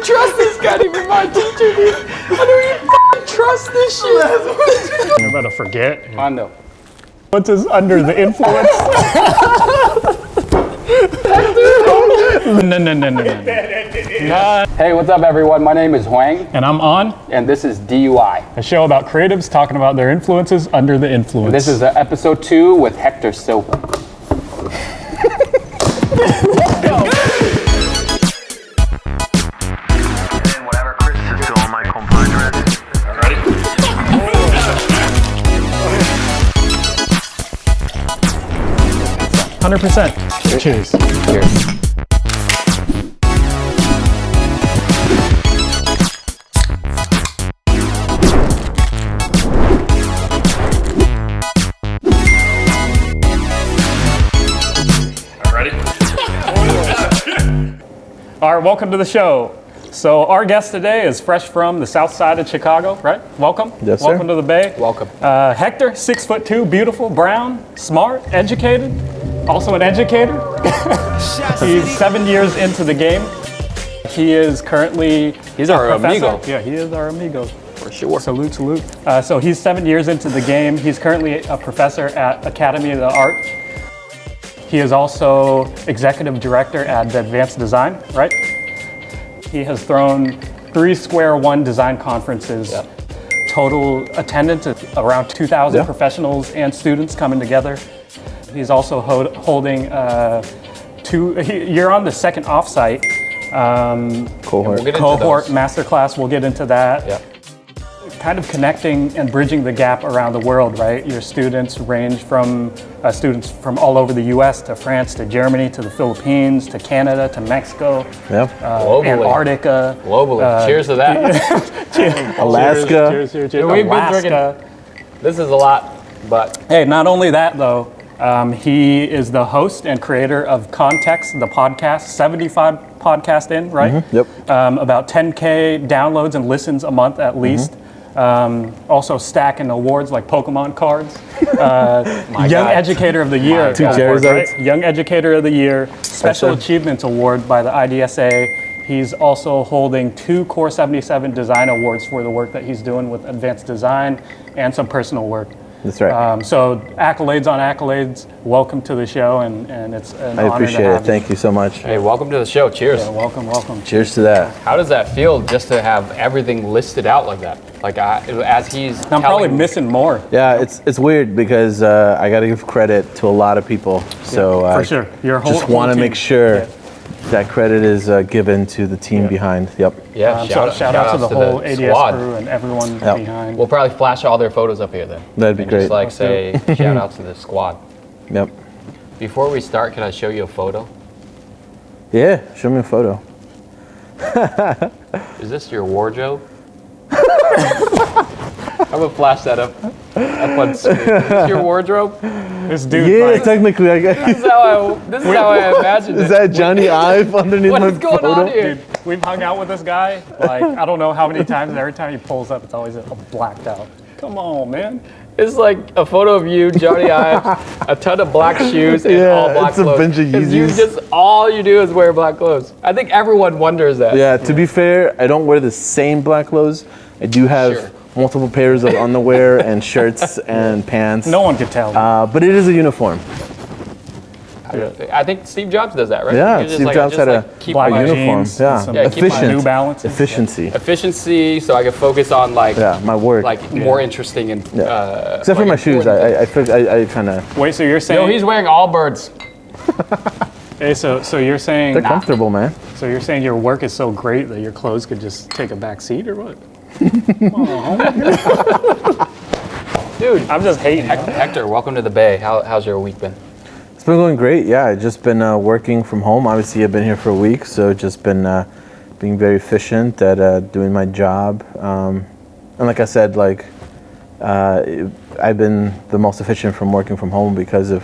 trust this guy to be my teacher, dude. I don't even trust this shit. You're about to forget. Hondo. What's his under the influence? No. Hey, what's up, everyone? My name is Huang, And I'm On, and this is DUI. a show about creatives talking about their influences under the influence. This is episode 2 with Hector Silva. Whatever Chris is doing, my compadre. 100%. Cheers. Cheers. All right, welcome to the show. So our guest today is fresh from the south side of Chicago, right? Welcome. Yes, sir. Welcome to the Bay. Welcome. Hector, 6'2", beautiful, brown, smart, educated, also an educator. He's 7 years into the game. He is currently He's our professor. amigo. Yeah, he is our amigo. For sure. Salute, salute. So he's 7 years into the game. He's currently a professor at Academy of the Art. He is also executive director at the Advanced Design, right? He has thrown 3 Square One design conferences. Yep. Total attendance is around 2,000 Yeah. professionals and students coming together. He's also holding you're on the second offsite Cohort. We'll get into cohort those. masterclass. We'll get into that. Yep. Kind of connecting and bridging the gap around the world, right? Your students range from students from all over the U.S. to France to Germany to the Philippines to Canada to Mexico, Yep. Globally. Antarctica. Globally. Cheers to that. Alaska. Cheers. Dude, we've been Alaska. This is a lot, but Hey, not only that though, he is the host and creator of Context, the podcast, 75 podcast in, right? Yep. About 10K downloads and listens a month at least. Also stacking awards like Pokemon cards. Young God. Educator of the Year. 2 award, Charizards. right? Young Educator of the Year. Special Special. Achievements Award by the IDSA. He's also holding 2 Core 77 Design Awards for the work that he's doing with advanced design and some personal work. That's right. So accolades on accolades. Welcome to the show, and it's an I honor appreciate to have it. Thank you so much. hey, welcome to the show. Cheers. you. Yeah, welcome. Cheers to that. How does that feel just to have everything listed out like that? Like as he's I'm probably telling- missing more. Yeah, it's weird because I got to give credit to a lot of people. So for sure. Your whole just want to team. make sure Yeah. that credit is given to the team behind. Yep. Yeah, So shout out to the whole ADS squad. crew and everyone Yep. behind. We'll probably flash all their photos up here then. That'd be And great. Just like say shout out to the squad. Yep. Before we start, can I show you a photo? Yeah. Show me a photo. Is this your wardrobe? I'm gonna flash that up on screen. Is this your wardrobe? This dude, Yeah, like, technically, I guess. This is how I imagined Is it. that Jony Ive underneath What my is going photo? on here? dude, we've hung out with this guy, like, I don't know how many times, and every time he pulls up, it's always blacked out. Come on, man. It's like a photo of you, Jony Ive, a ton of black shoes, and Yeah, all black it's a clothes. bunch of 'Cause you Yeezys. just all you do is wear black clothes. I think everyone wonders that. Yeah, to be fair, I don't wear the same black clothes. I do have Sure. multiple pairs of underwear and shirts and pants. No one could tell. But it is a uniform. I think Steve Jobs does that, right? Yeah, You're just Steve like, Jobs had a keep black my uniform. jeans, Yeah. some Yeah, keep my Efficient. New Balance. Efficiency. efficiency, so I can focus on like Yeah, my work. more interesting and Except for like my shoes, important things. I kind of. Wait, so you're saying? Yo, he's wearing all birds. Hey, so you're saying? They're comfortable, man. So you're saying your work is so great that your clothes could just take a back seat, or what? Dude, I'm just hating. Hector, welcome to the Bay. How's your week been? It's been going great. Yeah, I've just been working from home. Obviously, I've been here for a week, so just been being very efficient at doing my job. And like I said, like I've been the most efficient from working from home because of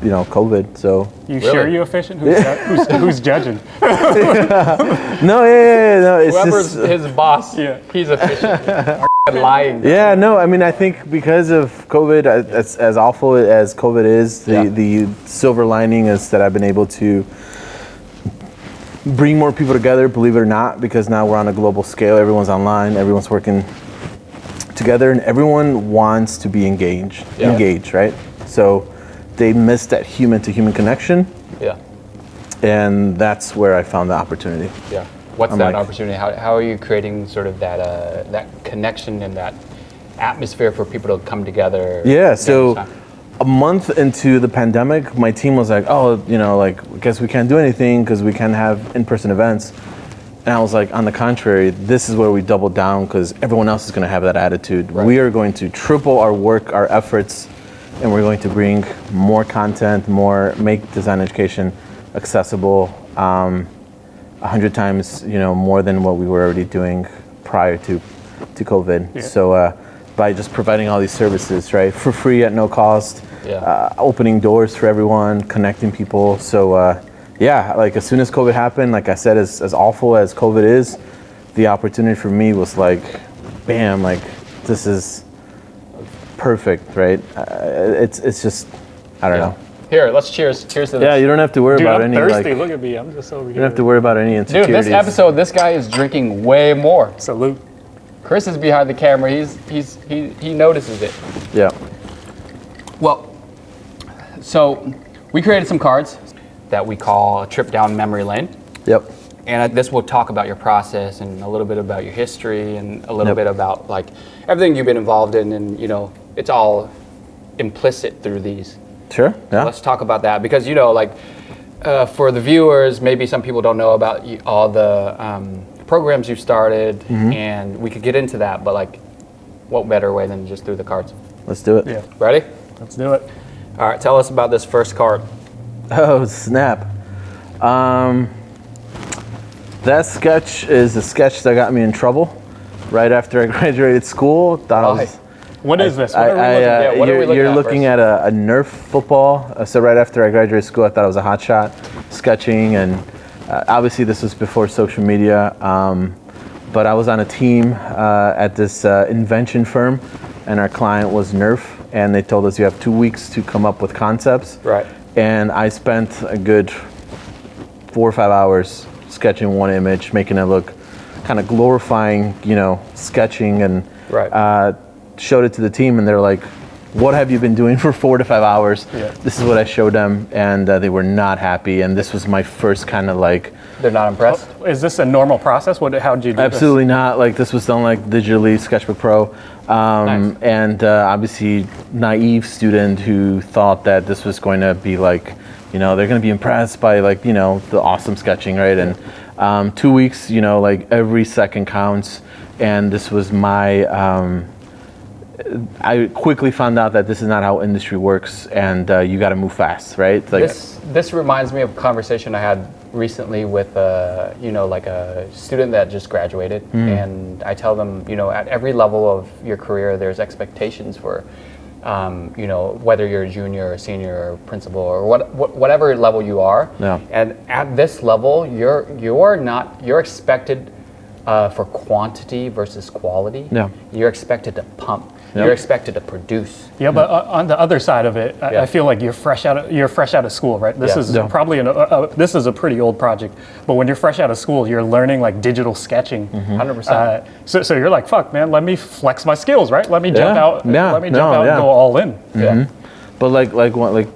COVID. So You Really? sure you efficient? Who's judging? no, it's Whoever's just his boss, Yeah. he's efficient. Lying. yeah. No, I mean, I think because of COVID, as awful as COVID is, the silver lining is that I've been able to bring more people together, believe it or not, because now we're on a global scale. Everyone's online, everyone's working together, and everyone wants to be engaged, right? So they miss that human-to-human connection, Yeah. and that's where I found the opportunity. Yeah. What's I'm that like- opportunity? How are you creating sort of that connection and that atmosphere for people to come together? Yeah, so a month into the pandemic, my team was like, oh, you know, like, I guess we can't do anything because we can't have in-person events. And I was like, on the contrary, this is where we double down because everyone else is going to have that attitude. Right. We are going to triple our work, our efforts, and we're going to bring more content, make design education accessible 100 times, you know, more than what we were already doing prior to COVID. Yeah. So by just providing all these services, right, for free at no cost, opening doors for everyone, connecting people. So yeah, like as soon as COVID happened, like I said, as awful as COVID is, the opportunity for me was like, bam, like this is perfect, right? It's just, I don't know. Here, let's cheers. Cheers to this. Yeah, you don't have to worry Dude, about I'm any thirsty. like. Look at me. I'm just over You here. don't have to worry about any Dude, insecurities. this episode, this guy is drinking way more. Salute. Chris is behind the camera. He notices it. Yeah. Well, so we created some cards that we call a trip down memory lane. Yep. And this will talk about your process and a little bit about your history and a little Yep. bit about like everything you've been involved in, and you know, it's all implicit through these. Sure. Yeah. Let's talk about that because you know, like for the viewers, maybe some people don't know about all the programs you started, and we could get into that. But like, what better way than just through the cards? Let's do it. Yeah. Ready? Let's do it. All right. Tell us about this first card. Oh snap! That sketch is a sketch that got me in trouble right after I graduated school. Thought I was. What is this? What are we looking at? what are we looking you're at looking first? at a Nerf football. So right after I graduated school, I thought I was a hot shot, sketching, and obviously this was before social media. But I was on a team at this invention firm, and our client was Nerf, and they told us you have 2 weeks to come up with concepts. Right. And I spent a good 4 or 5 hours sketching one image, making it look kind of glorifying, you know, sketching, and Right. showed it to the team, and they're like, what have you been doing for 4 to 5 hours? Yeah. This is what I showed them, and they were not happy, and this was my first kind of like, They're not impressed. Is this a normal process? How did you do absolutely not, like this was done like digitally, Sketchbook Pro, Nice. and obviously naive student who thought that this was going to be like, you know, they're going to be impressed by like, you know, the awesome sketching, right? And 2 weeks, you know, like every second counts, and this was my, I quickly found out that this is not how industry works, and you got to move fast, right? Like, This reminds me of a conversation I had recently with you know, like a student that just graduated, and I tell them, you know, at every level of your career, there's expectations for, you know, whether you're a junior or senior or principal or whatever level you are. Yeah. And at this level, you're expected for quantity versus quality. Yeah. You're expected to pump. Yeah. You're expected to produce. Yeah, but on the other side of it, Yeah. I feel like you're fresh out of school, right? This Yeah. is Yeah. probably this is a pretty old project, but when you're fresh out of school, you're learning like digital sketching. 100%. So you're like, fuck, man, let me flex my skills, right? Let me jump Yeah. out. Yeah. Let me No, jump out yeah. and go all in. Yeah. but like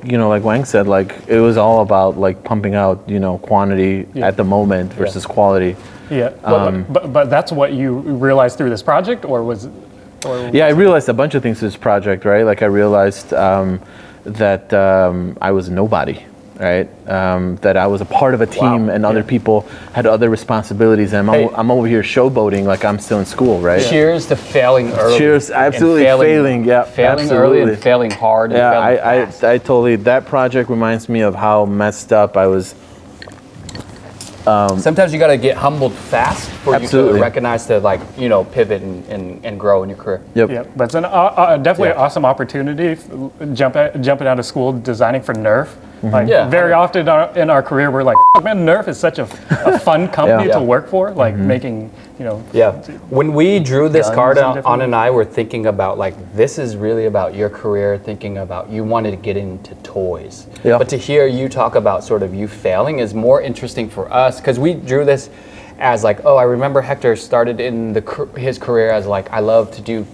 you know, like Wang said, like it was all about like pumping out, you know, quantity at the moment versus quality. Yeah, but that's what you realized through this project, or was? Yeah, I realized a bunch of things through this project, right? Like I realized that I was nobody, right? That I was a part of a team, and other people had other responsibilities, and I'm over here showboating like I'm still in school, right? Cheers to failing early. Cheers, and absolutely failing, yeah, Failing early and absolutely. failing hard. And Yeah, failing fast. I totally, that project reminds me of how messed up I was. Sometimes you got to get humbled fast for you Absolutely. to recognize to, like, you know, pivot and grow in your career. Yep. Yeah, but it's definitely an awesome opportunity. Jumping out of school, designing for Nerf. Like Yeah. very often in our career, we're like, "Fuck, man, Nerf is such a fun company Yeah. to work for. Like making Yeah. When we drew this Guns card, and on different- and I were thinking about like, this is really about your career, thinking about you wanted to get into toys. Yeah. But to hear you talk about sort of you failing is more interesting for us because we drew this as like, oh, I remember Hector started in his career as like, I love to do,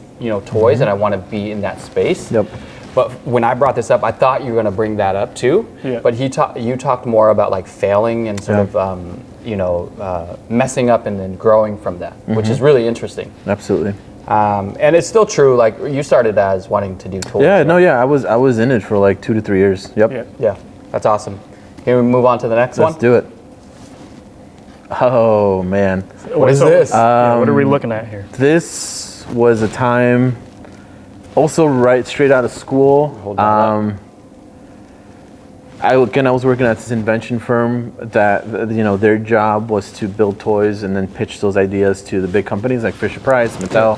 toys and I want to be in that space. Yep. But when I brought this up, I thought you were going to bring that up too. Yeah. But you talked more about like failing and sort of, messing up and then growing from that, which is really interesting. Absolutely. And it's still true. Like you started as wanting to do toys. Yeah, right? no, yeah, I was in it for like 2 to 3 years. Yep. Yeah. Yeah, that's awesome. Can we move on to the next Let's one? do it. Oh man, What is this? What are we looking at here? this was a time also right straight out of school. Hold on up. I was working at this invention firm that their job was to build toys and then pitch those ideas to the big companies like Fisher Price, Mattel.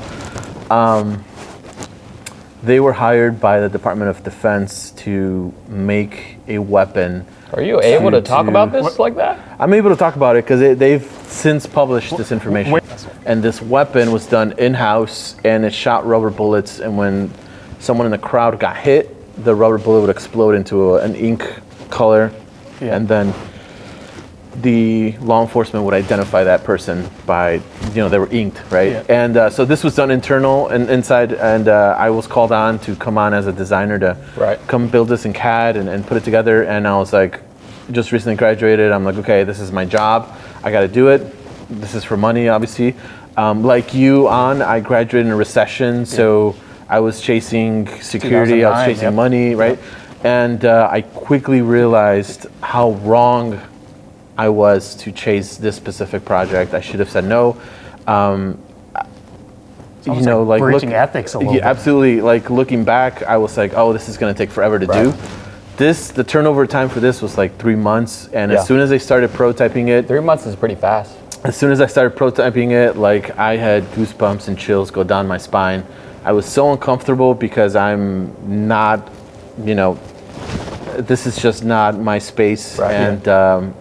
They were hired by the Department of Defense to make a weapon. Are you able to talk about this like that? I'm able to talk about it because they've since published this information. And this weapon was done in-house and it shot rubber bullets, and when someone in the crowd got hit, the rubber bullet would explode into an ink color, and then the law enforcement would identify that person by, they were inked, right? Yeah. And so this was done internal and inside, and I was called on to come on as a designer to come build this in CAD and put it together. And I was like, just recently graduated. I'm like, okay, this is my job. I got to do it. This is for money, obviously. Like you, I graduated in a recession, so I was chasing security. I was 2009, chasing money, right? And I quickly realized how wrong I was to chase this specific project. I should have said no. Like breaching ethics a little bit. Absolutely. Like looking back, I was like, oh, this is going to take forever to do. The turnover time for this was like 3 months. And as soon as I started prototyping it, 3 months is pretty fast. as soon as I started prototyping it, like I had goosebumps and chills go down my spine. I was so uncomfortable because I'm not, this is just not my space. Right. And Go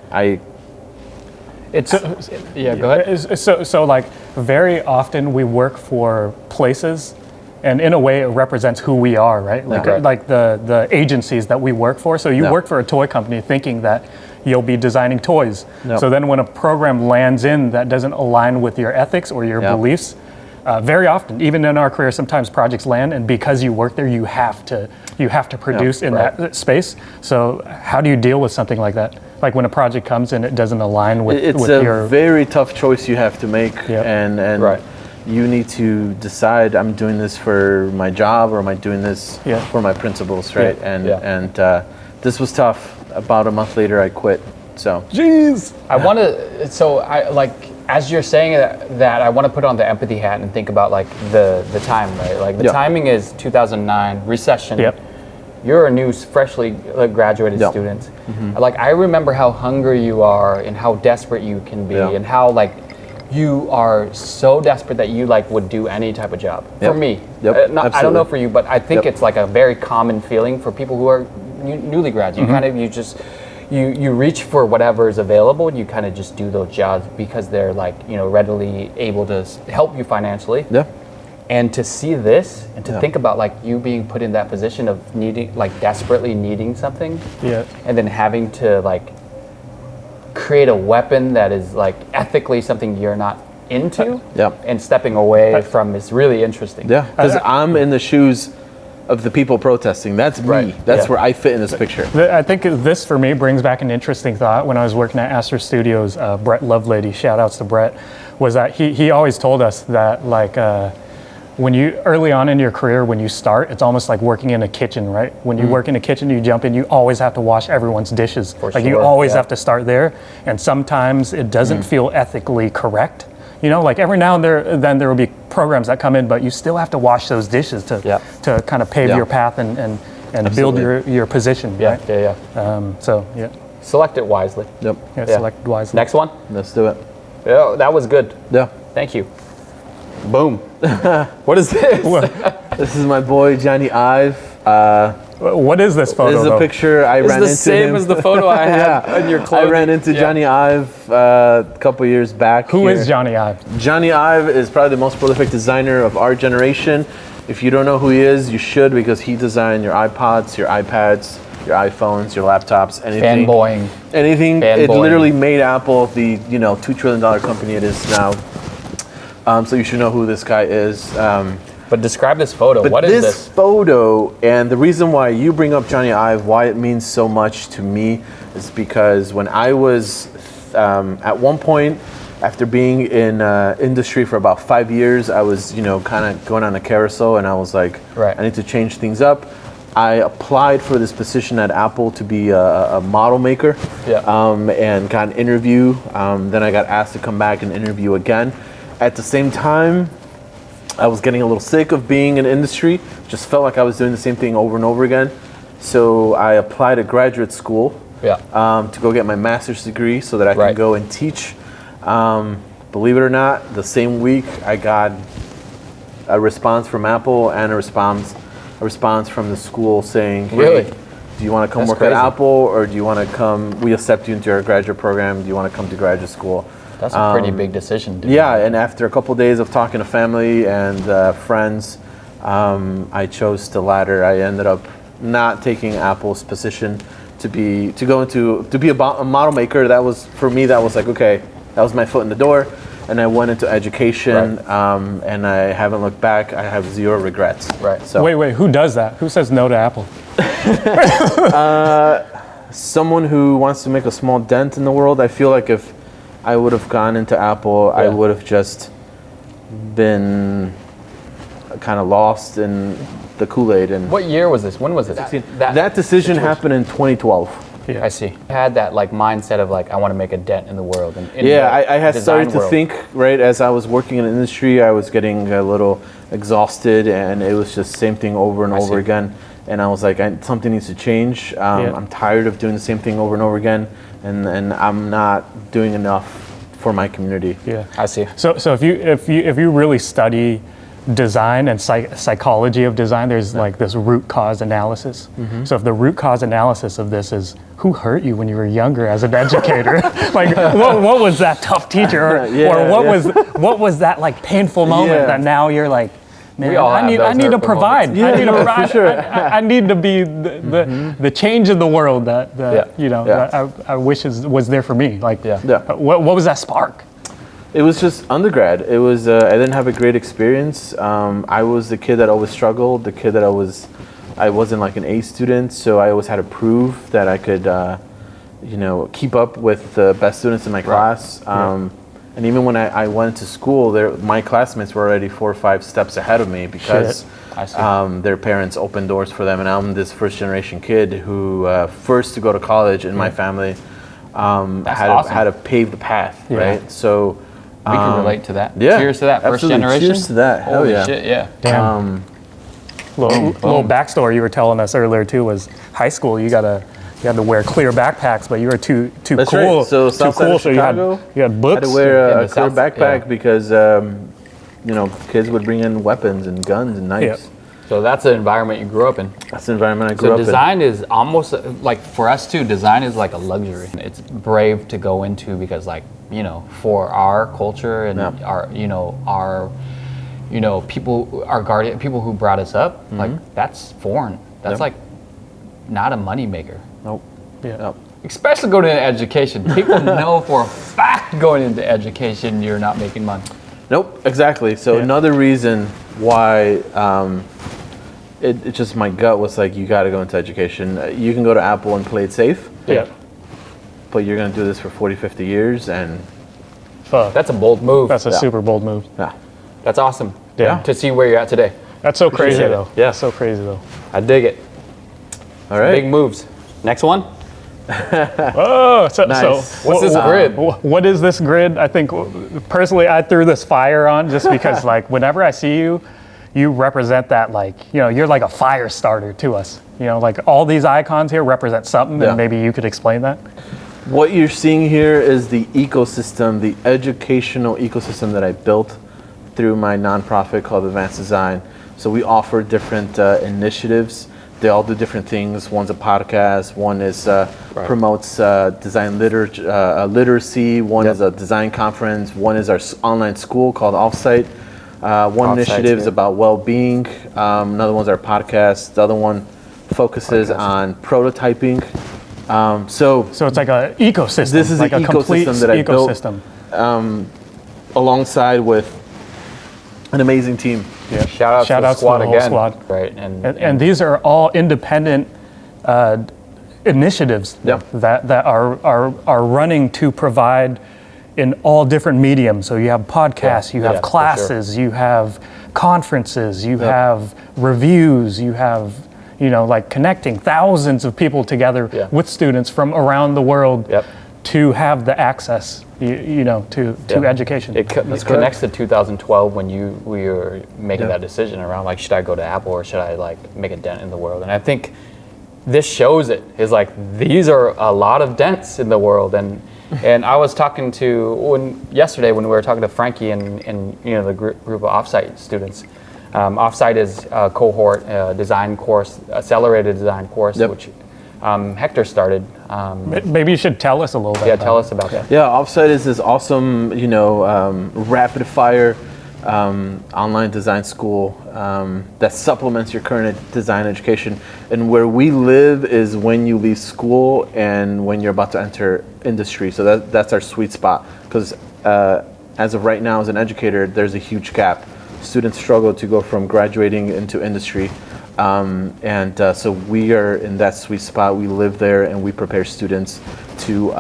ahead. So like very often we work for places, and in a way it represents who we are, right? Like Right. like the agencies that we work for. So you No. work for a toy company thinking that you'll be designing toys. No. So then when a program lands in that doesn't align with your ethics or your Yeah. beliefs, very often, even in our career, sometimes projects land, and because you work there, you have to produce in right. that space. So how do you deal with something like that? Like when a project comes and it doesn't align with it's your a very tough choice you have to make. Yep. And Right. you need to decide, I'm doing this for my job or am I doing this Yeah. for my principles, right? Yeah. And this was tough. About a month later, I quit. So Jeez. I want to. So I like as you're saying that I want to put on the empathy hat and think about like the time, right? Like the Yeah. timing is 2009 recession. Yep. You're a new, freshly graduated Yeah. student. Like I remember how hungry you are and how desperate you can be, Yeah. and how like you are so desperate that you like would do any type of job. Yep. For me, Yep. I don't know Absolutely. for you, but I think Yep. it's like a very common feeling for people who are newly grads. You kind of you reach for whatever is available, and you kind of just do those jobs because they're like readily able to help you financially. yeah, And to see this and to Yeah. think about like you being put in that position of needing, like desperately needing something, Yeah. and then having to like create a weapon that is like ethically something you're not into, Yeah. and stepping away from is really interesting. yeah. Because I'm in the shoes of the people protesting. That's me. Right. That's Yeah. where I fit in this picture. I think this for me brings back an interesting thought. When I was working at Astor Studios, Brett Lovelady, shout outs to Brett, was that he always told us that like when you early on in your career, when you start, it's almost like working in a kitchen, right? When you work in a kitchen, you jump in, you always have to wash everyone's dishes. For like you sure, always yeah. have to start there, and sometimes it doesn't feel ethically correct. Like every now and then there will be programs that come in, but you still have to wash those dishes to Yeah. to kind of pave Yeah. your path and build Absolutely. your position. Yeah, Right? yeah. So yeah, Select it wisely. Yep. yeah, Yeah. select wisely. Next one. Let's do it. Yeah, that was good. Yeah. Thank you. Boom. What is this? This is my boy Jony Ive. What is this photo? This is a though? picture I It's ran the into same him. as the photo I had in your I clothing. ran into Yeah. Jony Ive a couple years back. Who here. is Jony Ive? Jony Ive is probably the most prolific designer of our generation. If you don't know who he is, you should, because he designed your iPods, your iPads, your iPhones, your laptops, anything. Fanboying. Anything. It Fanboying. literally made Apple the $2 trillion company it is now. So you should know who this guy is. But describe this photo. But What is this? photo, and the reason why you bring up Jony Ive, why it means so much to me, is because when I was at one point, after being in industry for about 5 years, I was kind of going on a carousel, and I was like, Right. I need to change things up. I applied for this position at Apple to be a model maker, and got an interview. Then I got asked to come back and interview again. At the same time, I was getting a little sick of being in industry. Just felt like I was doing the same thing over and over again. So I applied to graduate school to go get my master's degree so that I can go and teach. Believe it or not, the same week I got a response from Apple and a response from the school saying, hey, Really? do you want to come That's work crazy. at Apple, or do you want to come, we accept you into our graduate program, do you want to come to graduate school? That's a pretty big decision, dude. Yeah, and after a couple days of talking to family and friends, I chose the latter. I ended up not taking Apple's position to be a model maker. That was, for me, that was like, okay, that was my foot in the door, and I went into education, and I haven't looked back. I have zero regrets. Right. So Wait, who does that? Who says no to Apple? someone who wants to make a small dent in the world. I feel like if I would have gone into Apple, I would have just been kind of lost in the Kool-Aid. And What year was this? When was it? that decision happened in 2012. Yeah. I see. I had that like mindset of like I want to make a dent in the world. And in Yeah, the I had design started to world. think, right, as I was working in the industry, I was getting a little exhausted, and it was just same thing over and over see. again. And I was like, something needs to change. I'm tired of doing the same thing over and over again, and I'm not doing enough for my community. Yeah. I see. So if you really study design and psychology of design, there's like this root cause analysis. So if the root cause analysis of this is who hurt you when you were younger as an educator, like what was that tough teacher, or what was that like painful moment that now you're like, man, We all have I need those to hurtful provide. moments. I need to no, provide. for sure. I need to be the change in the world that that I wish was there for me. Like, what was that spark? It was just undergrad. It was I didn't have a great experience. I was the kid that always struggled, the kid that I wasn't like an A student, so I always had to prove that I could keep up with the best students in my class. And even when I went to school, my classmates were already 4 or 5 steps ahead of me because their parents opened doors for them. And I'm this first generation kid who first to go to college in my family had to pave the path, right? So we can relate to that. Yeah, Cheers to that. First absolutely. generation. Cheers to that. Hell Holy yeah. shit, yeah. Damn. Little backstory you were telling us earlier too was high school. You had to wear clear backpacks, but you were too That's cool. right. So too South Side cool. of So Chicago, you had books. had to wear In a the clear South- backpack yeah. because kids would bring in weapons and guns and knives. Yeah. So that's the environment you grew up in. That's the environment I grew So up in. design is almost like for us too. Design is like a luxury. It's brave to go into because for our culture and our people, our guardian, people who brought us up, like that's foreign. That's like not a money maker. Nope. Yeah. Nope. Especially going into education. People know for a fact going into education you're not making money. Nope, exactly. So another reason why it just my gut was like, you got to go into education. You can go to Apple and play it safe, but you're going to do this for 40, 50 years, and Fuck. That's a bold move. That's a super bold move. That's awesome. Yeah. To see where you're at today. That's so crazy Appreciate it. though. Yeah. So crazy though. I dig it. all right. Big moves. Next one. Oh, so Nice. What's this grid? What is this grid? I think personally, I threw this fire on just because, like, whenever I see you, you represent that, like, you're like a fire starter to us. Like all these icons here represent something, and maybe you could explain that. What you're seeing here is the ecosystem, the educational ecosystem that I built through my nonprofit called Advanced Design. So we offer different initiatives They all do different things. One's a podcast. One is promotes design literacy. One is a design conference. One is our online school called Offsite. One initiative is about well-being. Another one's our podcast. The other one focuses on prototyping. So it's like an ecosystem. This is like an a complete ecosystem that I ecosystem. built alongside with an amazing team. Yeah. Shout out to the squad whole again. Squad. Right. And these are all independent initiatives that are running to provide in all different mediums. So you have podcasts, you have classes, you have conferences, you have reviews, you have, like connecting thousands of people together with students from around the world to have the access, to education. It connects to 2012 when we were making that decision around like, should I go to Apple or should I like make a dent in the world? And I think this shows it. Is like these are a lot of dents in the world, and I was talking to yesterday when we were talking to Frankie and the group of Offsite students. Offsite is a cohort design course, accelerated design course, which Hector started. Maybe you should tell us a little bit. Yeah, tell us about that. Yeah, Offsite is this awesome, rapid fire online design school that supplements your current design education. And where we live is when you leave school and when you're about to enter industry. So that's our sweet spot. Because as of right now, as an educator, there's a huge gap. Students struggle to go from graduating into industry. So we are in that sweet spot. We live there and we prepare students to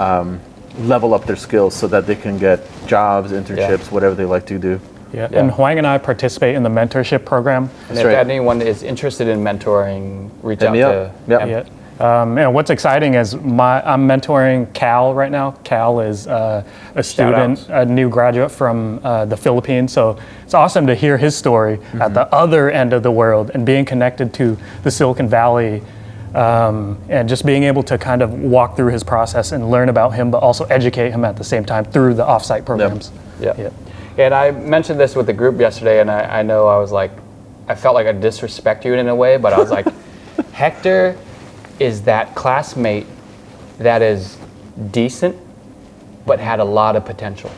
level up their skills so that they can get jobs, internships, whatever they like to do. Yeah. And Huang and I participate in the mentorship program. And if anyone is interested in mentoring, reach out to And what's exciting is I'm mentoring Cal right now. Cal is a student, a new graduate from the Philippines. So it's awesome to hear his story at the other end of the world and being connected to the Silicon Valley and just being able to kind of walk through his process and learn about him, but also educate him at the same time through the offsite programs. And I mentioned this with the group yesterday, and I know I felt like I disrespect you in a way, but I was like, Hector is that classmate that is decent, but had a lot of potential.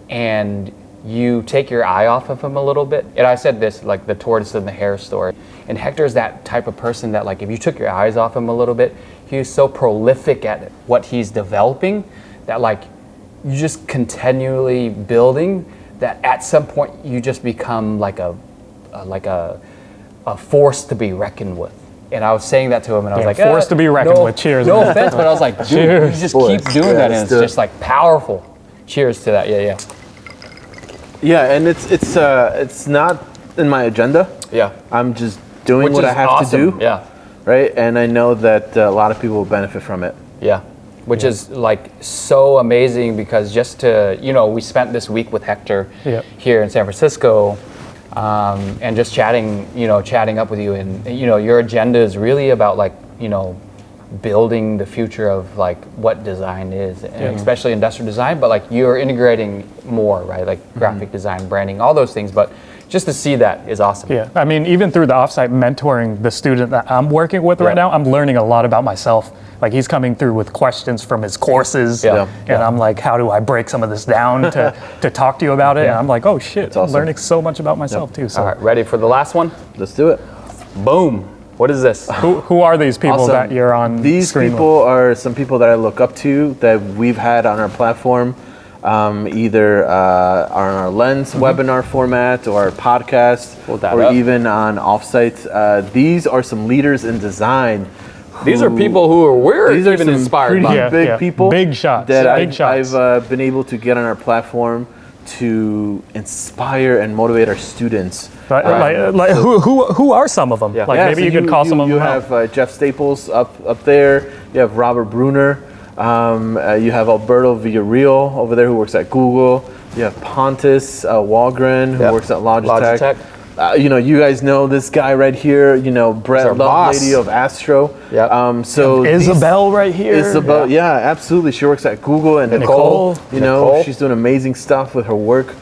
And you take your eye off of him a little bit. And I said this, like the tortoise and the hare story. And Hector's that type of person that like, if you took your eyes off him a little bit, he's so prolific at what he's developing that like, you just continually building that at some point you just become like a force to be reckoned with. And I was saying that to him, and I was like, forced to be reckoned with. Cheers. No offense, but I was like, dude, you just keep doing that, and it's just like powerful. Cheers to that. Yeah, and it's not in my agenda. Yeah, I'm just doing what I have to do. Yeah, right. And I know that a lot of people will benefit from it. Yeah, which is like so amazing because just to we spent this week with Hector here in San Francisco. And just chatting up with you, and your agenda is really about like building the future of like what design is, and especially industrial design. But like you're integrating more, right? Like graphic design, branding, all those things. But just to see that is awesome. Yeah, I mean, even through the offsite mentoring, the student that I'm working with right now, I'm learning a lot about myself. Like he's coming through with questions from his courses, and I'm like, how do I break some of this down to talk to you about it? And I'm like, oh shit, I'm learning so much about myself too. So. All right, ready for the last one? Let's do it. Boom. What is this? Who are these people that you're on These screen people are some people that I look up to that we've had on our platform, either on our Lens webinar format or our podcast, or even on Offsite. These are some leaders in design. These are people who we're even inspired by. Big people. Big shots. That I've been able to get on our platform to inspire and motivate our students. Who are some of them? Maybe you could call some of them out. You have Jeff Staples up there. You have Robert Bruner. You have Alberto Villarreal over there who works at Google. You have Pontus Walgren who works at Logitech. You guys know this guy right here. Brett Lovelady of Astro. So Isabel right here. Isabel, absolutely. She works at Google, and Nicole. She's doing amazing stuff with her work.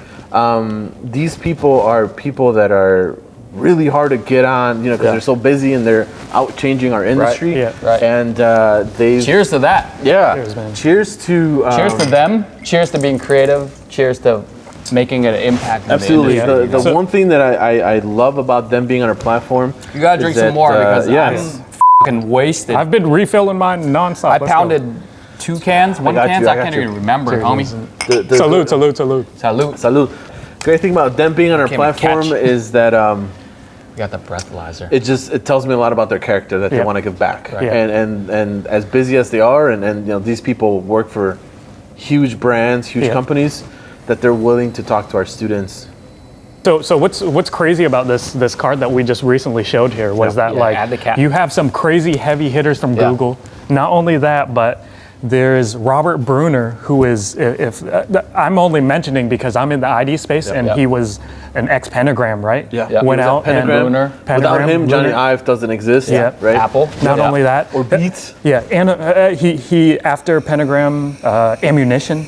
These people are people that are really hard to get on, because they're so busy and they're out changing our industry. Yeah. Right. And they Cheers to that. Yeah. Cheers, man. Cheers to Cheers to them. Cheers to being creative. Cheers to making an impact. In absolutely. The industry, The one thing that I love about them being on our platform. You gotta drink is some that, more because yes. I'm fucking wasted. I've been refilling mine nonstop. I Let's go. pounded 2 cans, one got cans. you, I I got can't you. even remember, Cheers. homie. Salute. Salute. Salute. Great thing about them being on our Can't even platform catch. is that We got the breathalyzer. it tells me a lot about their character that they Yeah. want to give back. Right. Yeah. And as busy as they are, and these people work for huge brands, huge Yeah. companies, that they're willing to talk to our students. So what's crazy about this card that we just recently showed here was that Yeah, add the cat. you have some crazy heavy hitters from Yeah. Google. Not only that, but there's Robert Bruner, who is if I'm only mentioning because I'm in the ID space, and Yeah. he was an ex-Pentagram, right? Yeah. Went He was out at Pentagram. and Bruner. Without him, Jony Bruner. Ive doesn't exist. Yeah. Right. Apple. Not Yeah. only that, Or Beats. yeah, and he after Pentagram, Ammunition,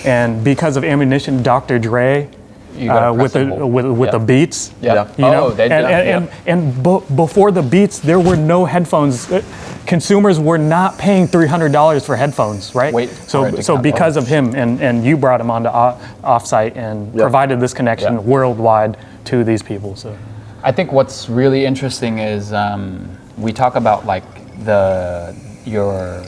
and because of Ammunition, Dr. Dre, You gotta press with the the button. with the Beats. Yeah. You know, They did. before the Beats, there were no headphones. Consumers were not paying $300 for headphones, right? Wait for it so to so come because out. of him, and you brought him onto offsite and Yeah. provided this connection Yeah. worldwide to these people. So I think what's really interesting is we talk about like your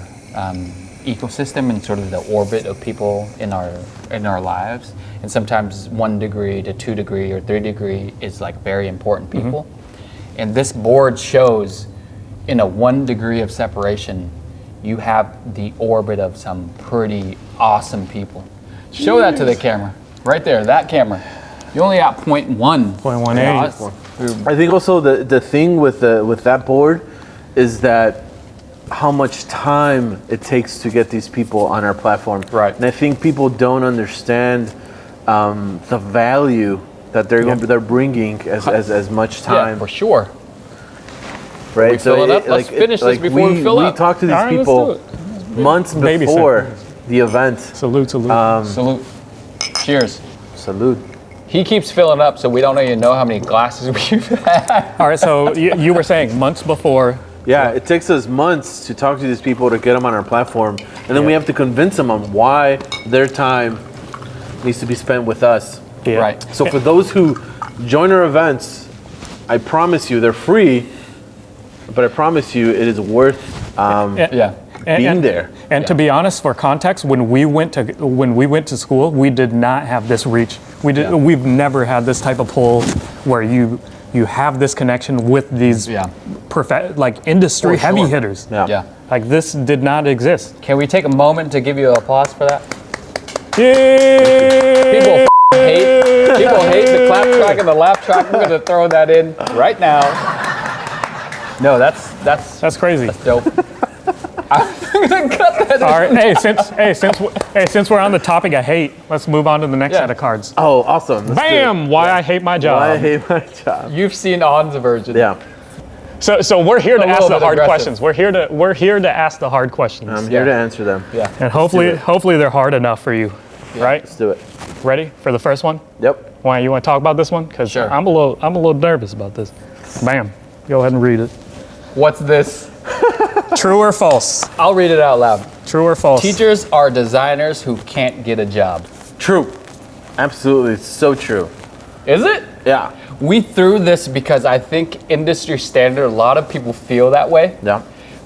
ecosystem and sort of the orbit of people in our lives, and sometimes 1 degree to 2 degree or 3 degree is like very important people, and this board shows in a 1 degree of separation you have the orbit of some pretty awesome people. Show that to the camera right there, that camera. You only got 0.1. 0.18. Yeah, that's- I think also the thing with that board is that how much time it takes to get these people on our platform. Right. And I think people don't understand the value that they're bringing as much Yeah, time. for sure. Right. we fill it up? Let's finish this before we fill up. We talk to these All right, let's people do months Baby before the event. salute. Salute. Cheers. Salute. He keeps filling up, so we don't even know how many glasses we've had. All right, so you were saying months before. Yeah, it takes us months to talk to these people to get them on our platform, and then we have to convince them on why their time needs to be spent with us. Yeah. Right. So for those who join our events, I promise you they're free, but I promise you it is worth Yeah. being there. And to be honest, for context, when we went to school, we did not have this reach. We've never had this type of pull where you have this connection with these Yeah. industry For heavy sure. hitters. Yeah. Like this did not exist. Can we take a moment to give you applause for that? Yay! People hate the clap track and the laugh track. I'm gonna throw that in right now. No, that's crazy. dope. I'm gonna cut that. All right, since we're on the topic of hate, let's move on to the next Yeah. set of cards. Oh, awesome. Let's do it. Bam! Why I hate my job. Why I hate my job. You've seen On's version. Yeah. So we're here to A ask little the bit hard aggressive. questions. We're here to ask the hard questions. I'm here Yeah. to answer them. Yeah. And hopefully do it. hopefully they're hard enough for you. Right? Let's do it. Ready for the first one? Yep. Why you want to talk about this one? Because Sure. I'm a little nervous about this. Bam. Go ahead and read it. What's this? True or false? I'll read it out loud. True or false? Teachers are designers who can't get a job. True. Absolutely. It's so true. Is it? Yeah. We threw this because I think industry standard, a lot of people feel that way. Yeah.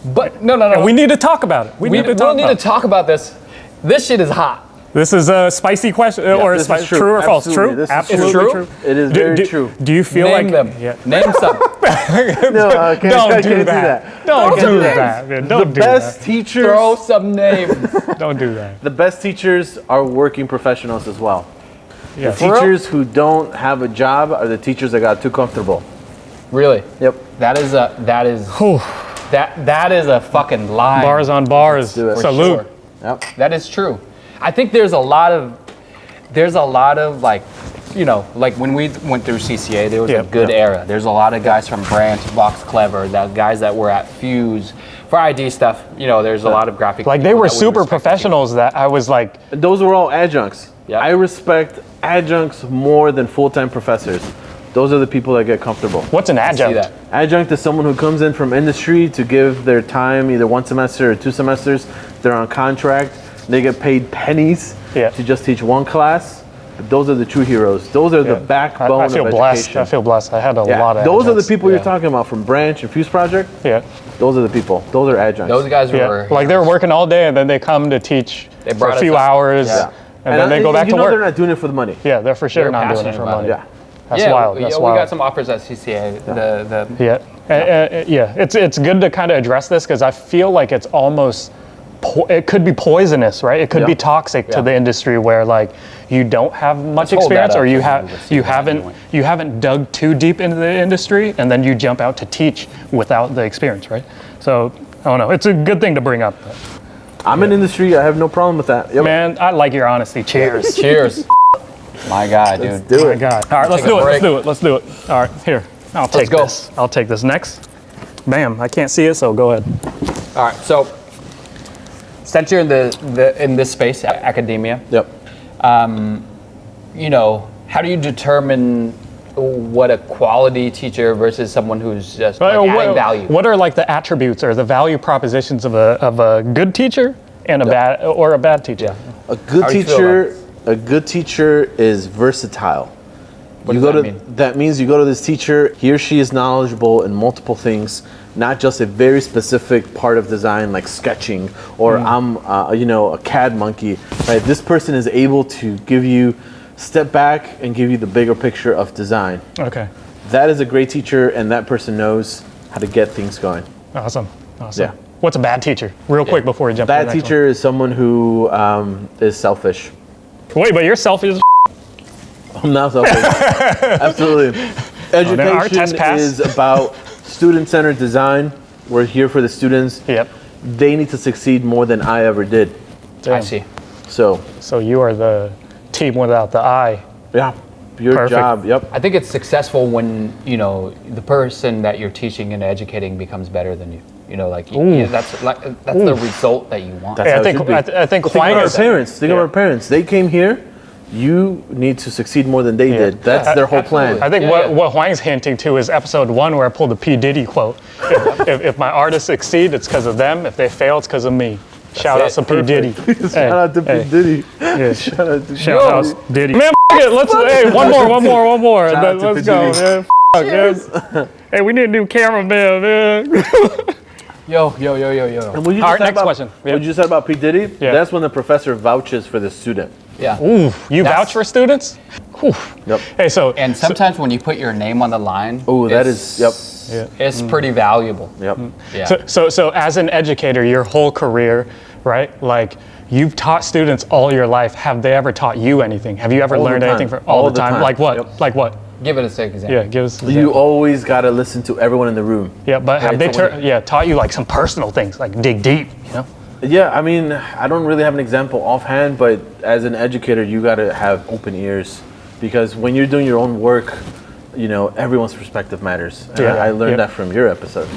But no. We need to talk about it. We need to talk about it. talk about this. This shit is hot. This is a spicy question, or this is true. true or false? Absolutely. True? This is Absolutely true. true. It is very true. Do you feel Name like them. Yeah. Name some. No, I can't, Don't I do can't that. Don't Throw do some that, man. The Don't do best teachers, Throw some names. that. Don't do that. the best teachers are working professionals as well. Yeah. real? Teachers who don't have a job are the teachers that got too comfortable. Really? Yep. That is a fucking lie. Bars on bars. do it. For Salute. sure. Yep. That is true. I think there's a lot of like, like when we went through CCA, there was a Yep. good Yep. era. There's a lot of guys from Branch, Vox Clever, that guys that were at Fuse for ID stuff. There's a lot of graphic. Like they people were that we super respected. professionals that I was like, And those were all adjuncts. Yeah. I respect adjuncts more than full-time professors. Those are the people that get comfortable. What's an See adjunct? that? Adjunct is someone who comes in from industry to give their time, either 1 semester or 2 semesters. They're on contract. They get paid pennies Yeah. to just teach 1 class. But those are the true heroes. Those are the backbone I feel of blessed. education. I feel blessed. I had a Yeah, lot of those are the adjuncts. people Yeah. you're talking about from Branch and Fuse Project. Yeah. Those are the people. Those are adjuncts. Those guys Yeah. were Like they're working all day and then they come to teach They for brought a us few up. hours Yeah. and then they go back to they're work. not doing it for the money. Yeah, they're for sure They're not doing it passionate for about money. it. Yeah. That's yeah, wild. yeah, That's we wild. got some offers at CCA. Yeah, yeah. It's good to kind of address this because I feel like it's almost it could be poisonous, right? It could be Yeah. toxic to Yeah. the industry where like you don't have much Let's hold that experience or up you so have we can see you what I'm haven't doing. you haven't dug too deep into the industry and then you jump out to teach without the experience, right? So I don't know. It's a good thing to bring up. I'm in industry. I have no problem with that. Yep. Man, I like your honesty. Cheers. Cheers. My God, dude. Let's do Oh my it. God. All right, let's Take a do it. Let's break. do it. Let's do it. All right, here. I'll take go. this. I'll take this next. Bam. I can't see it, so go ahead. All right, so since you're in in this space, academia, Yep. you know, how do you determine what a quality teacher versus someone who's just like, adding value? What are like the attributes or the value propositions of a good teacher and a bad teacher? A good How do you feel teacher. A good teacher is versatile. What you does go that to mean? that means you go to this teacher. He or she is knowledgeable in multiple things, not just a very specific part of design like sketching or I'm a CAD monkey. Right? This person is able to give you step back and give you the bigger picture of design. Okay. That is a great teacher, and that person knows how to get things going. Awesome. Yeah. What's a bad teacher? Real quick before we jump to the Bad next teacher is someone who is selfish. one. Wait, but you're selfish. I'm not selfish. Absolutely. then our test Education pass. is about student-centered design. We're here for the students. Yep. They need to succeed more than I ever did. I see. So, So you are the team without the I. yeah, your Perfect. job. Yep. I think it's successful when, you know, the person that you're teaching and educating becomes better than you. You know, like that's the result that you want. That's Hey, how I it think should be. I think Think Huang of our is parents. Think of Yeah. our parents. They came here. You need to succeed more than they did. That's their whole plan. I think Yeah, yeah. what Huang's hinting to is episode 1 where I pulled the P. Diddy quote. If my artists succeed, it's because of them. If they fail, it's because of me. Shout out to P. Diddy. Shout out to P. Diddy. Yeah. Shout out to Shout out to Diddy. Man, it. Let's hey, one more. Shout out to Let's P. go, Diddy. man. Man. Hey, we need a new cameraman, man. Yo. And what you just All right, said next about- question. Yeah. What you said about P. Diddy, Yeah. that's when the professor vouches for the student. Yeah. Ooh, you That's- vouch for students? Whew. Yep. Hey, so And sometimes when you put your name on the line, Ooh, that it's- is, it's pretty valuable. Yep. Yeah. So as an educator, your whole career, right? Like you've taught students all your life. Have they ever taught you anything? Have you ever All the learned time. anything from all the time? Like what? Yep. Like what? Give it a second example. Yeah, give us. an You example. always got to listen to everyone in the room. Yeah, but have Right, they so taught you like some personal things, like dig deep, you know? Yeah, I mean, I don't really have an example offhand, but as an educator, you got to have open ears because when you're doing your own work, you know, everyone's perspective matters. And Yeah. I learned Yeah. that from your episode.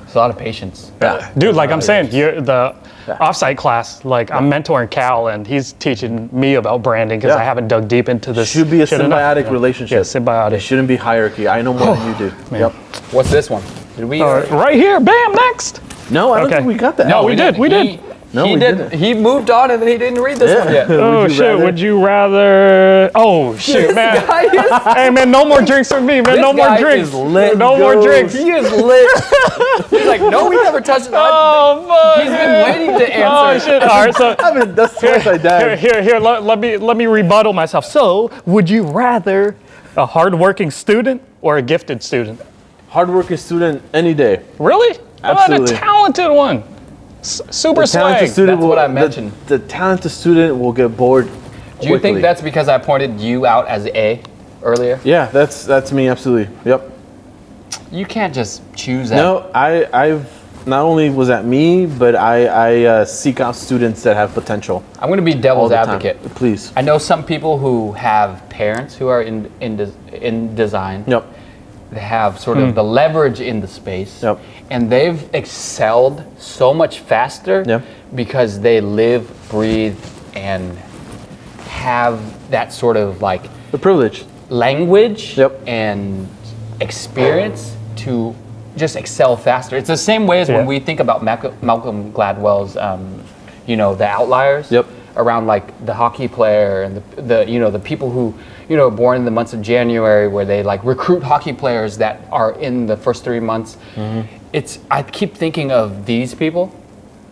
It's a lot of patience. Yeah. Dude, like I'm saying, you're the Yeah. offsite class, like I'm mentoring Cal and he's teaching me about branding because Yeah. I haven't dug deep into this. Should be a shit enough. symbiotic relationship. Yeah, symbiotic. It shouldn't be hierarchy. I know more than you do. Man. Yep. What's this one? Did we? Right here, bam, next. No, I don't Okay. think we got that. No, we did. No, he we did. didn't. He moved on and he didn't read this one yet. Oh you shit, rather- would you rather? Oh shit, man. Hey man, no more drinks for me, man. This No more guy drinks. is lit. No more Go. drinks. He is lit. He's like, no, we never touched it. Oh fuck. He's been waiting to Oh answer. shit. All right, so I mean, that's twice I died. here. Let me rebuttal myself. So, would you rather a hardworking student or a gifted student? Hardworking student any day. Really? How about a Absolutely. talented one? Super The talented swag. student That's what I the- mentioned. The talented student will get bored. Do you think quickly. that's because I pointed you out as A earlier? Yeah, that's me absolutely. Yep. You can't just choose that. No, I've not only was that me, but I seek out students that have potential. I'm going to be all devil's the time. advocate. Please. I know some people who have parents who are in design. Yep. They have sort of the leverage in the space. Yep. And they've excelled so much faster Yep. because they live, breathe, and have that sort of like The privilege. language Yep. and experience to just excel faster. It's the same way as when we think about Malcolm Gladwell's, the outliers. Yep. Around like the hockey player and the people who are born in the months of January, where they like recruit hockey players that are in the first 3 months. I keep thinking of these people,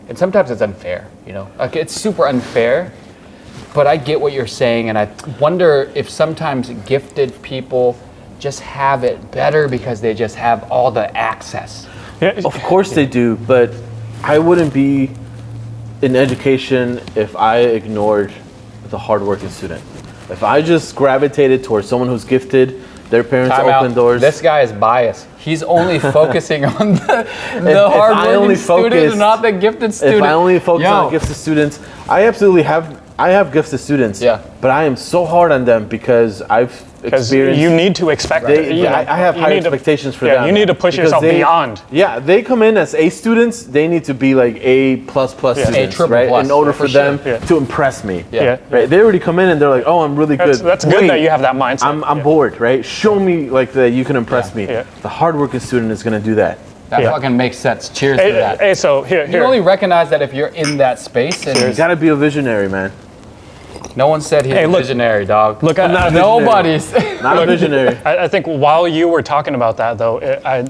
and sometimes it's unfair. Like it's super unfair. But I get what you're saying, and I wonder if sometimes gifted people just have it better because they just have all the access. Yeah. Of course they do, but I wouldn't be in education if I ignored the hardworking student. If I just gravitated towards someone who's gifted, their parents Time open out. doors. This guy is biased. He's only focusing on the I hardworking only student focus- and not the gifted student. If I only focus Yo. on gifted students, I absolutely have. I have gifted students. Yeah. But I am so hard on them because I've Because experienced. you need to expect They, it. I have You high need to- expectations for yeah, them. you need to push because yourself beyond. Yeah, they come in as A students. They need to be like A++ students, triple right? plus, In order for for them sure. Yeah. to impress me. Yeah. Right. They already come in and they're like, oh, I'm really good. That's good Wait, that you have that mindset. I'm bored, right? Show me like that you can impress me. Yeah. The hardworking student is going to do that. That Yeah. fucking makes sense. Cheers to Hey, that. hey, so here. You only recognize that if you're in that space, and You got to be a visionary, man. no one said he's Hey, a look. visionary, dog. Look, not a visionary. Nobody's. Not a visionary. I think while you were talking about that, though,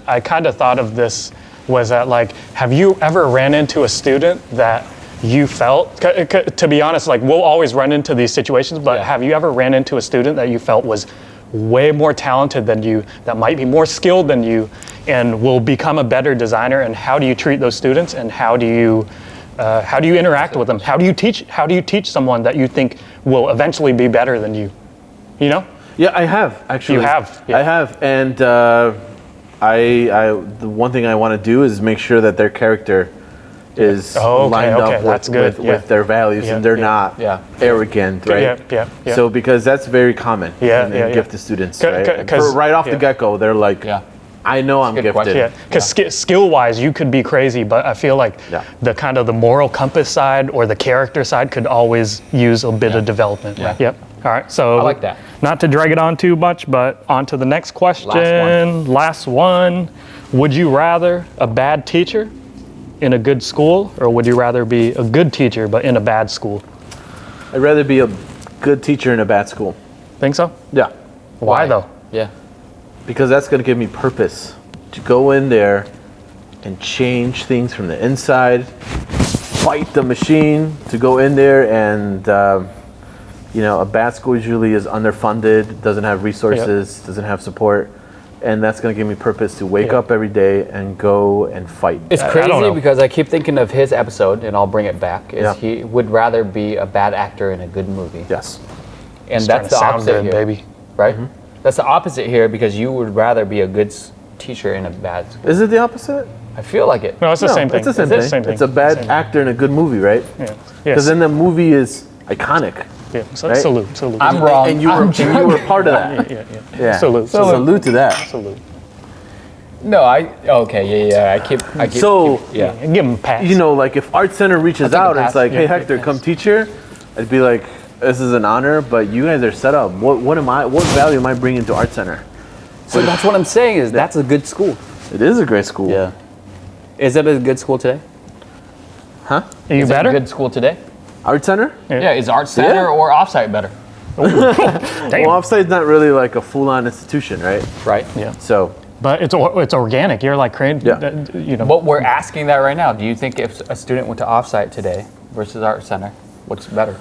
I kind of thought of this was that, like, have you ever ran into a student that you felt, to be honest, like, we'll always run into these situations, but have you ever ran into a student that you felt was way more talented than you, that might be more skilled than you, and will become a better designer? And how do you treat those students, and how do you interact with them? How do you teach someone that you think will eventually be better than you? You know? Yeah, I have actually. You have, yeah. I have, and the one thing I want to do is make sure that their character is lined up that's good. with their values, Yeah, and they're yeah. not Yeah. arrogant, right? Yeah. So because that's very common Yeah, in yeah. gifted students, C- right? c- 'cause- right off the yeah. get-go, they're like, Yeah. I know I'm good gifted. question. Yeah, because skill-wise, you could be crazy, but I feel like Yeah. the kind of the moral compass side or the character side could always use a bit of development. Yeah. Yep. All right. So I like that. Not to drag it on too much, but on to the next question. Last one. Would you rather a bad teacher in a good school, or would you rather be a good teacher but in a bad school? I'd rather be a good teacher in a bad school. Think so? Yeah, Why though? Yeah. because that's going to give me purpose to go in there and change things from the inside, fight the machine, to go in there and a bad school usually is underfunded, doesn't have resources, doesn't have support, and that's going to give me purpose to wake up every day and go and fight. It's I don't crazy know. because I keep thinking of his episode, and I'll bring it back. Is Yeah. he would rather be a bad actor in a good movie, Yes. and It's that's the trying to opposite sound good, here, baby. right? That's the opposite here because you would rather be a good teacher in a bad school. Is it the opposite? I feel like it. No, it's the same thing. It's the same, Is it? thing. Same thing. It's a bad Same thing. actor in a good movie, right? Yeah. Because Yes. then the movie is iconic. Yeah. So, right? Salute. I'm wrong. And you were part of that. Yeah. Yeah. Salute. Salute to that. Salute. No, I keep. So, yeah. Give him a pass. like if Art Center reaches take a out and it's pass. like, hey, Yeah, Hector, come teach here, I'd be like, this is an honor, but you guys are set up. What value am I bringing to Art Center? So that's what I'm saying is that's a good school. It is a great school. Yeah. Is it a good school today? Huh? Are you Is it better? a good school today? Art Center? Yeah. Is Art Center Yeah. or Offsite better? Damn. Well, Offsite's not really like a full-on institution, right? Right. Yeah. So, But it's organic. You're like creating, Yeah. But we're asking that right now. Do you think if a student went to Offsite today versus Art Center, what's better?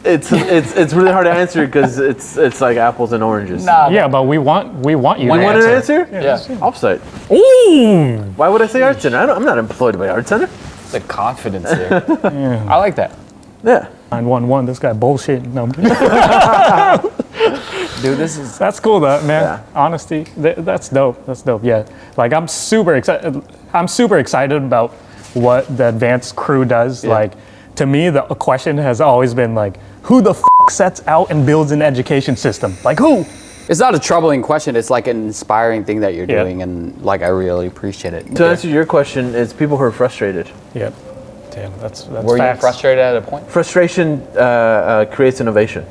it's really hard to answer because it's like apples and oranges. Nah. Yeah, but we want you One to You want an answer? Yeah. Offsite. Ooh. Why would I say Art Center? I'm not employed by Art Center. The confidence here. I like that. Yeah. 911. This guy bullshit. No. Dude, this is That's cool though, man. Yeah. Honesty. That's dope. That's dope. Yeah. Like I'm super excited. I'm super excited about what the advanced crew does. Like to me, the question has always been like, who the sets out and builds an education system? Like who? It's not a troubling question. It's like an inspiring thing that you're Yeah. doing, and like I really appreciate it. To answer your question, it's people who are frustrated. Yeah. Damn. That's Were you facts. frustrated at a point? Frustration creates innovation.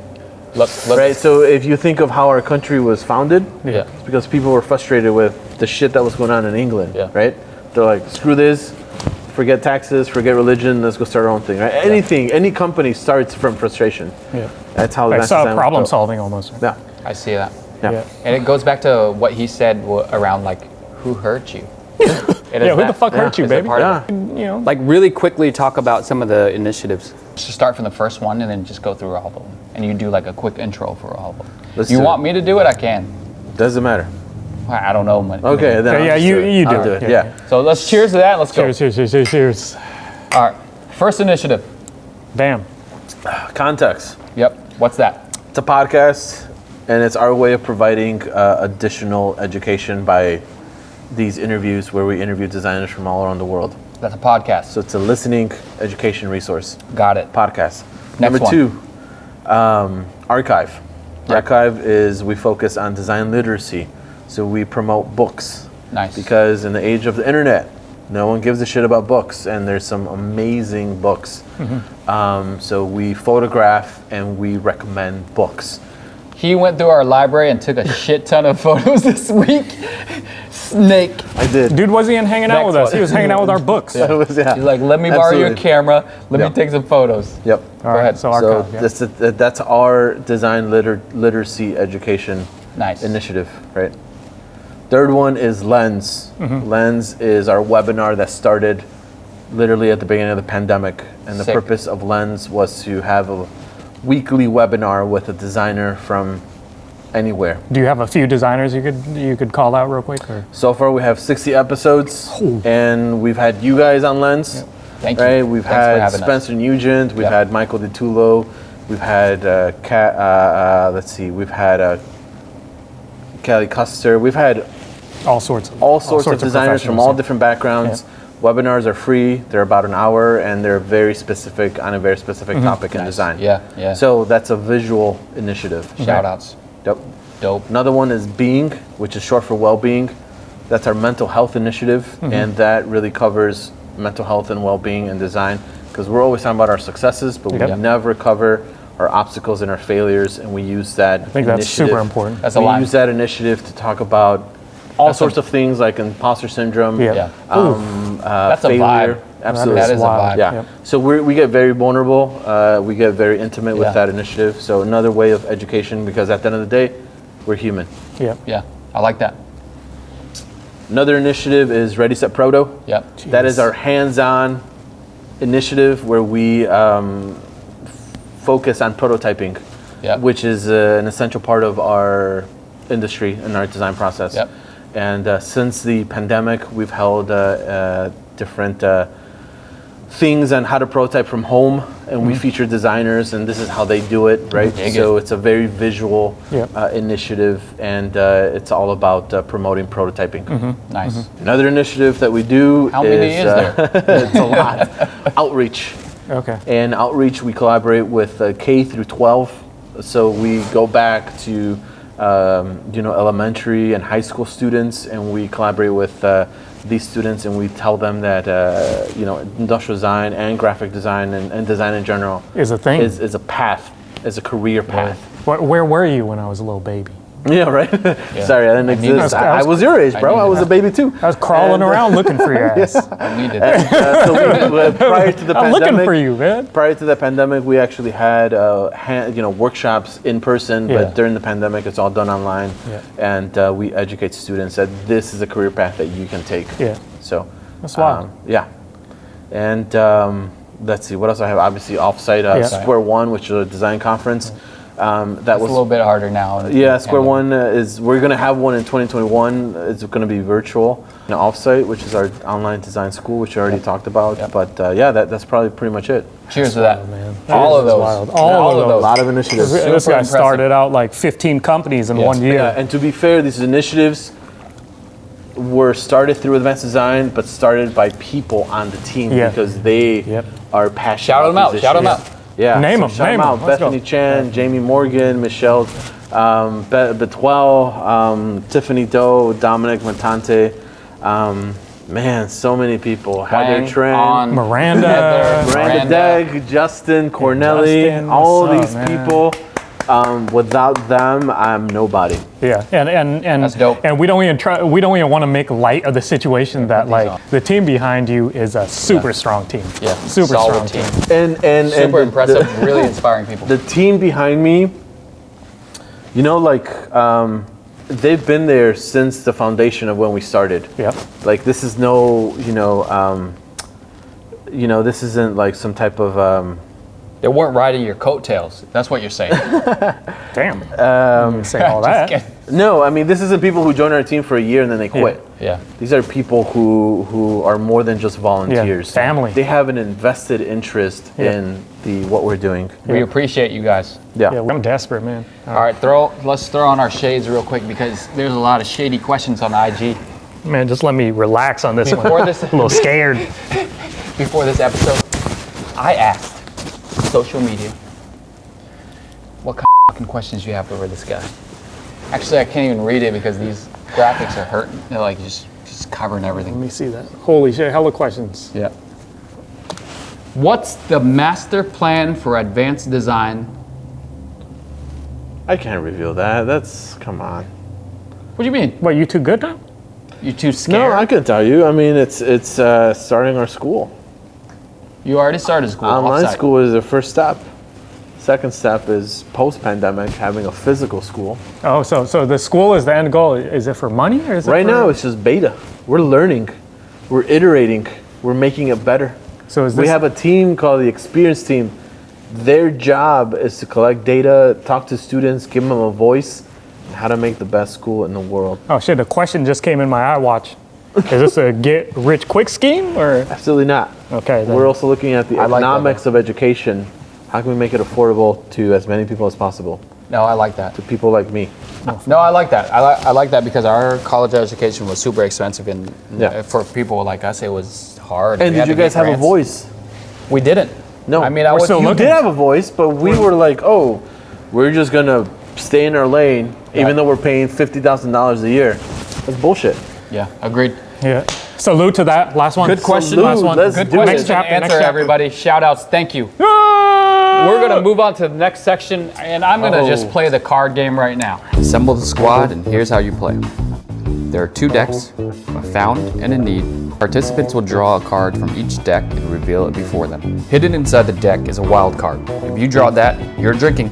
Look. Right. So if you think of how our country was founded, Yeah. it's because people were frustrated with the shit that was going on in England. Yeah. Right. They're like, screw this, forget taxes, forget religion, let's go start our own thing. Right. Anything, any company starts from frustration. Yeah. That's how. I advanced saw design was problem built. solving almost. Yeah. I see that. Yeah. And it goes back to what he said around like, who hurt you? Yeah, who the fuck hurt you, baby? Yeah. You know, Like really quickly talk about some of the initiatives. Just start from the first one and then just go through all of them. And you do like a quick intro for all of them. Let's You do want it. me to do it? I can. Doesn't matter. I don't know. Okay. Then I'll yeah, just you do I'll it. Yeah. So let's cheers to that. Let's go. cheers. All right. First initiative. Bam. Context. Yep. What's that? It's a podcast, and it's our way of providing additional education by these interviews where we interview designers from all around the world. That's a podcast. So it's a listening education resource Got it. podcast. Next Number one. 2, Archive. Yep. Archive is we focus on design literacy. So we promote books. Nice. Because in the age of the internet, no one gives a shit about books, and there's some amazing books. So we photograph and we recommend books. He went through our library and took a shit ton of photos this week. Snake. I did. Dude wasn't even hanging out Next with us. one. He was hanging out with our books. It was, yeah. He's like, let me borrow your Absolutely. camera. Let Yep. me take some photos. Yep. All right, ahead. so So archive. Yeah. that's our design literacy education Nice. initiative, right? Third one is Lens. Lens is our webinar that started literally at the beginning of the pandemic, and the Sick. purpose of Lens was to have a weekly webinar with a designer from anywhere. Do you have a few designers you could call out real quick? Or? So far, we have 60 episodes, and we've had you guys on Lens. Thank you. Right, we've Thanks for had having us. Spencer Nugent, we've Yep. had Michael DiTullo, we've had let's see, we've had Kelly Custer, we've had All sorts of of designers from all professionals, different backgrounds. Webinars are free; they're about an hour, and they're very specific on a very specific topic in Nice. design. Yeah. So that's a visual initiative. Shout outs. Yep. Dope. Another one is Being, which is short for well-being. That's our mental health initiative, and that really covers mental health and well-being in design, because we're always talking about our successes, but we Yep. never cover our obstacles and our failures, and we use that I think that's super important. That's a we line. use that initiative to talk about all sorts of things like imposter syndrome, Yeah. That's a failure. vibe. Absolutely. That is a wild. vibe. Yeah. Yep. So we get very vulnerable. We get very intimate with Yeah. that initiative. So another way of education, because at the end of the day, we're human. Yeah. Yeah. I like that. Another initiative is Ready Set Proto. Yep. That is our hands-on initiative where we focus on prototyping, Yep. which is an essential part of our industry and our design process. Yep. And since the pandemic, we've held different things on how to prototype from home, and we feature designers, and this is how they do it, right? Dig So it. it's a very visual Yep. initiative, and it's all about promoting prototyping. Nice. Another initiative that we do How many is there? it's a lot. Outreach. Okay. And outreach, we collaborate with K through 12. So we go back to elementary and high school students, and we collaborate with these students, and we tell them that industrial design and graphic design and design in general Is a thing. is a path, is a career path. Where were you when I was a little baby? Yeah, right. Sorry, I didn't needed exist. that. I was your age, bro. I needed was a baby too. I was crawling And, around looking for your ass. We did. Prior to the I'm pandemic, looking for you, man. Prior to the pandemic, we actually had workshops in person, Yeah. but during the pandemic, it's all done online. Yeah. And we educate students that this is a career path that you can take. Yeah. So That's wild. yeah. And let's see, what else I have? Obviously, offsite Yeah. Square One, which is a design conference. That It's a was little bit harder now. yeah, Square One we're going to have one in 2021. It's going to be virtual. And Offsite, which is our online design school, which you already talked about. Yep. But that's probably pretty much it. Cheers to that. man. All of That is those. wild. All of A those. lot of initiatives. This Super guy impressive. started out like 15 companies in Yeah. 1 year. Yeah, and to be fair, these initiatives were started through advanced design, but started by people on the team Yeah. because they Yep. are passionate. Shout 'em about out, these shout 'em issues. out. Yeah, Name so 'em, shout name 'em. Let's Bethany go. Chan, Jamie Morgan, Michelle Betwell, Tiffany Doe, Dominic Montante. Man, so many people. Heather Wang, Tran. On, Miranda. Heather, Miranda Degg, Justin, Cornelli, Justin, all what's up, these man? people Without them, I'm nobody. Yeah, and That's dope. And we don't even want to make light of the situation that like so. the team behind you is a super strong team. Yeah, super solid strong team. And Super the- impressive, really inspiring people. The team behind me, you know, like they've been there since the foundation of when we started. Yep. Like this is no, this isn't like some type of. They weren't riding your coattails. That's what you're saying. Damn. You say all Just that. kidding. No, I mean this isn't people who join our team for a year and then they quit. Yeah. These are people who are more than just volunteers. family. They have an invested interest in what we're doing. We appreciate you guys. Yeah, I'm desperate, man. All right, let's throw on our shades real quick because there's a lot of shady questions on IG. Man, just let me relax on this one. Before this, A little scared. before this episode, I asked social media what kind of fucking questions you have over this guy. Actually, I can't even read it because these graphics are hurting. They're like just covering Let everything. me see that. Holy shit, hella questions. Yeah. What's the master plan for advanced design? I can't reveal that. Come on. What do you mean? What, you too good now? You too scared? No, I can tell you. I mean, it's starting our school. You already started school. Online offsite. school is the first step. Second step is post-pandemic having a physical school. Oh, so the school is the end goal. Is it for money or is it Right for, now, it's just beta. We're learning. We're iterating. We're making it better. So is We this have a team called the Experience Team. Their job is to collect data, talk to students, give them a voice, and how to make the best school in the world. Oh shit, a question just came in my iWatch. Is this a get rich quick scheme or Absolutely not. okay? Then. We're also looking at the I like that, economics of education. How can we make it affordable to as many people as possible? No, I like that. To people like me. No, I like that. I like that because our college education was super expensive, and Yeah. for people like us, it was hard. And We had did you to get guys have a grants. voice? We didn't. No. I mean, I We're was. still You looking. did have a voice, but we were like, oh, we're just gonna stay in our lane, even though we're paying $50,000 a year. That's bullshit. Yeah, agreed. Yeah. Salute to that. Last one. Good question. Salute. Last one. Let's Good do it. question. Next chapter. Answer, Next chapter. everybody. Shout outs. Thank you. We're gonna move on to the next section, and I'm gonna just play the card game right now. Assemble the squad, and here's how you play. There are 2 decks, a found and a need. Participants will draw a card from each deck and reveal it before them. Hidden inside the deck is a wild card. If you draw that, you're drinking.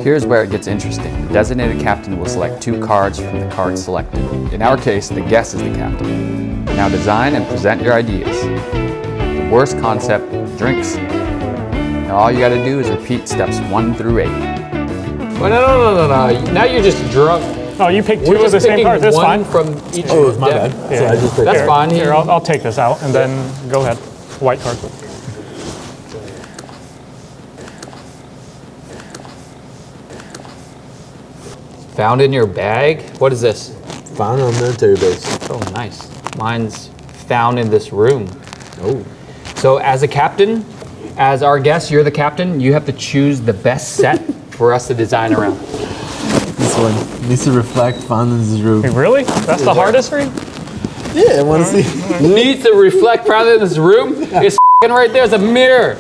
Here's where it gets interesting. The designated captain will select 2 cards from the cards selected. In our case, the guest is the captain. Now design and present your ideas. The worst concept, drinks. Now all you gotta do is repeat steps 1 through 8. Well, no. Now you're just drunk. Oh, you picked 2 of the same cards. That's fine. from each. Oh, it's my bad. Yeah. So I just picked That's Here, fine. Here, I'll take this out and then go ahead. White card. Found in your bag. What is this? Found on a military base. Oh, nice. Mine's found in this room. Oh. So as a captain, as our guest, you're the captain. You have to choose the best set for us to design around. This one needs to reflect found in this room. Hey, really? That's the hardest for you? Yeah, I want to see. Needs to reflect found in this room. It's f***ing right there. It's a mirror.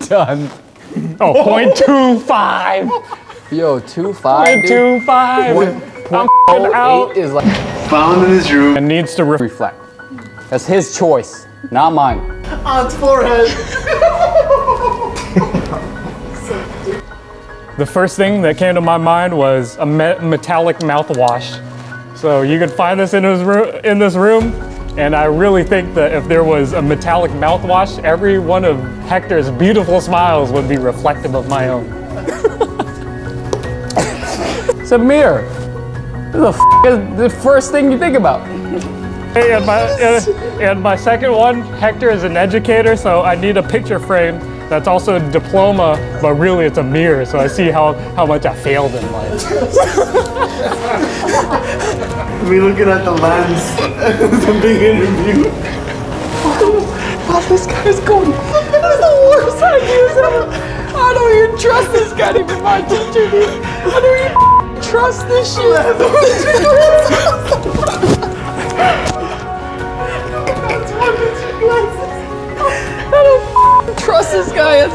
Done. Oh, 0.25. Yo, 2.5. dude. 0.25. I'm f***ing out. 8 is like Found in his room. It needs to reflect. That's his choice, not mine. On its forehead. The first thing that came to my mind was a metallic mouthwash. So you could find this in this room, and I really think that if there was a metallic mouthwash, every one of Hector's beautiful smiles would be reflective of my own. It's a mirror. What the f is the first thing you think about? Hey, and my second one, Hector is an educator, so I need a picture frame that's also a diploma, but really it's a mirror, so I see how much I failed in life. We looking at the lens. The big interview. Wow, this guy's going. This is the worst ideas ever. I don't even trust this guy to be my teacher, dude. I don't even trust this shit.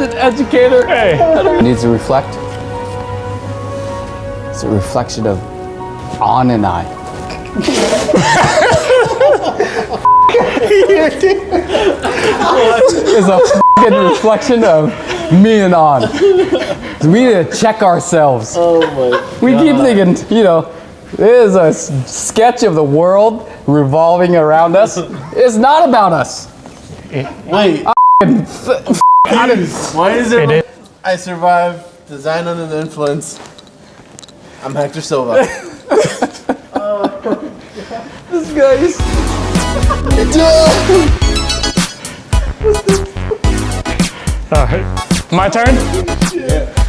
an educator. Hey. It needs to reflect. It's a reflection of On and I. It's a fucking reflection of me and On. We need to check ourselves. Oh my God. We keep thinking, you know, there's a sketch of the world revolving around us. It's not about us. Wait. Why is it? I survived design under the influence. I'm Hector Silva. This guy's. All right. My turn? Yeah.